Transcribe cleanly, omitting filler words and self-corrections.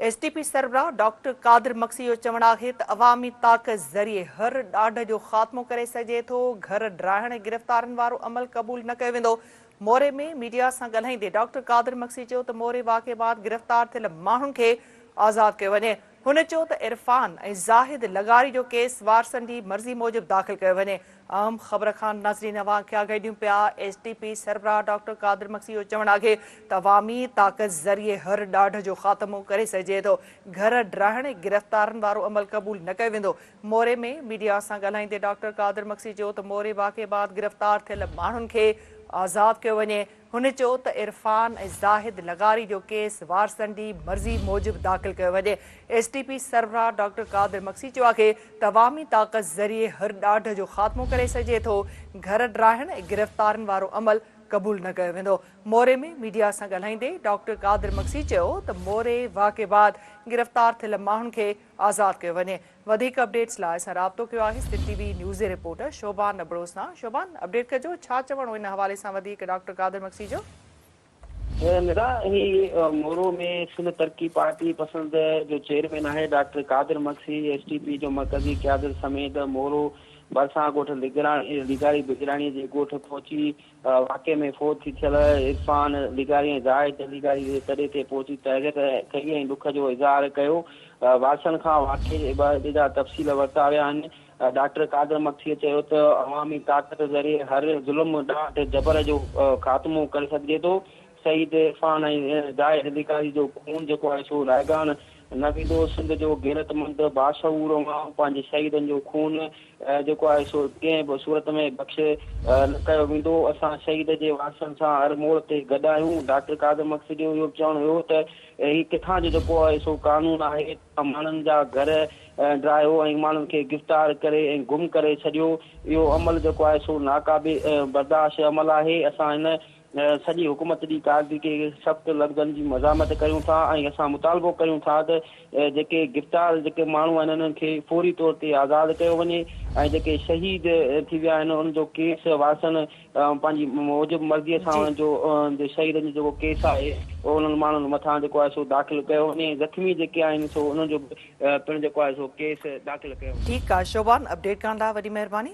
STP सरबराह doctor कादिर मक्सी जो चवणु आहे त अवामी ताक़त ज़रिए हर ॾाढ जो ख़ात्मो करे सघिजे थो। घर ड्राइण ऐं गिरफ़्तारनि वारो अमल क़बूल न कयो वेंदो। मोरे में मीडिया सां ॻाल्हाईंदे डॉक्टर कादिर मक्सी चयो त मोरे वाक़े बाद गिरफ़्तार थियल माण्हुनि खे आज़ादु कयो वञे। हुन चयो त इरफान ऐं ज़ाहिद लगारी जो केस वारसनि जी मर्ज़ी मूजिबि दाख़िल कयो वञे। अहम ख़बर खां नाज़रीन अवां खे आगाहियूं पिया। एसटीपी सरबराह डॉक्टर कादिर मक्सी जो चवणु आहे त अवामी ताक़त ज़रिए हर ॾाढ जो ख़ात्मो करे सघिजे थो। घर ड्राइण ऐं गिरफ़्तारनि वारो अमल क़बूल न कयो वेंदो। मोरे में मीडिया सां ॻाल्हाईंदे डॉक्टर कादिर मक्सी चयो त मोरे वाक़े बाद गिरफ़्तार थियल माण्हुनि खे आज़ादु कयो वञे। हुन चयो त इरफान ऐं ज़ाहिद लगारी जो केस वारसनि जी मर्ज़ी मूजिबि दाख़िल कयो वञे। एसटीपी सरबराह डॉक्टर कादिर मक्सी चयो आहे त अवामी ताक़त ज़रिए हर ॾाढ जो ख़ात्मो करे सघिजे थो। घर ड्राइण ऐं गिरफ़्तारनि वारो अमल क़बूल न कयो वेंदो। मोरे में मीडिया सां ॻाल्हाईंदे डॉक्टर कादिर मक्सी चयो त मोरे वाक़े बाद गिरफ़्तार थियल माण्हुनि खे आज़ादु कयो वञे। वधीक अपडेट्स लाइ असां राब्तो कयो आहे सिटी टीवी न्यूज़ जे रिपोर्टर शोभान अबड़ो सां। शोभान, अपडेट कजो, छा चवणो इन हवाले सां वधीक डॉक्टर कादिर मक्सी जो? मोरो में सिंध तरक्की पार्टी पसंद जो चेयरमैन है डॉक्टर कादिर मक्सी एसटीपी जो मरकजी क्यादत समेत मोरो बरसा ॻोठ लिगारी बिजराणी जे ॻोठ पहुची वाक़े में फोत थी थियल इरफान लिगारी ऐं ज़ाहिद लिगारी जे तॾे ते पहुची तहरीक कई ऐं ॾुख जो इज़हार कयो। वारसनि खां वाक़े जे ॿ तफ़सील वरिता विया आहिनि। डॉक्टर कादिर मक्सीअ चयो त अवामी ताक़त ज़रिए हर ज़ुल्म ॾाढ जबर जो ख़ात्मो करे सघिजे थो। शहीद इरफान ऐं ज़ाहिद लिगारी जो खून जेको आहे सो रायगान न वेंदो। सिंध जो गैरतमंद बाशऊर माण्हू पंहिंजे शहीदनि जो खून जेको आहे सो कंहिं बि सूरत में बख़्श न कयो वेंदो। असां शहीद जे वारसनि सां हर मोड़ ते गॾु आहियूं। डॉक्टर कादिर मक्सी जो इहो चवणु हुयो त हीउ किथां जो जेको आहे सो कानून आहे माण्हुनि जा घर ड्राहियो ऐं माण्हुनि खे गिरफ़्तार करे ऐं गुम करे छॾियो। इहो अमल जेको आहे सो नाक़ाबिल बर्दाश्त अमल आहे। असां हिन सॼी हुकूमत जी कारकरदगी खे सख़्तु लफ़्ज़नि जी मज़ामत कयूं था ऐं असां मुतालबो कयूं था त जेके गिरफ़्तार जेके माण्हू आहिनि उन्हनि खे फौरी तौर ते आज़ादु कयो वञे ऐं जेके शहीद थी विया आहिनि उनजो केस वारसनि पंहिंजी मूजिबि मर्ज़ीअ सां उन्हनि जो शहीदनि जो जेको केस आहे उहो उन्हनि माण्हुनि मथां जेको आहे सो दाख़िल कयो वञे। ज़ख़्मी जेके आहिनि सो उन्हनि जो पिणु जेको आहे सो केस दाख़िल कयो। ठीकु आहे शोभान, अपडेट करण लाइ वॾी महिरबानी।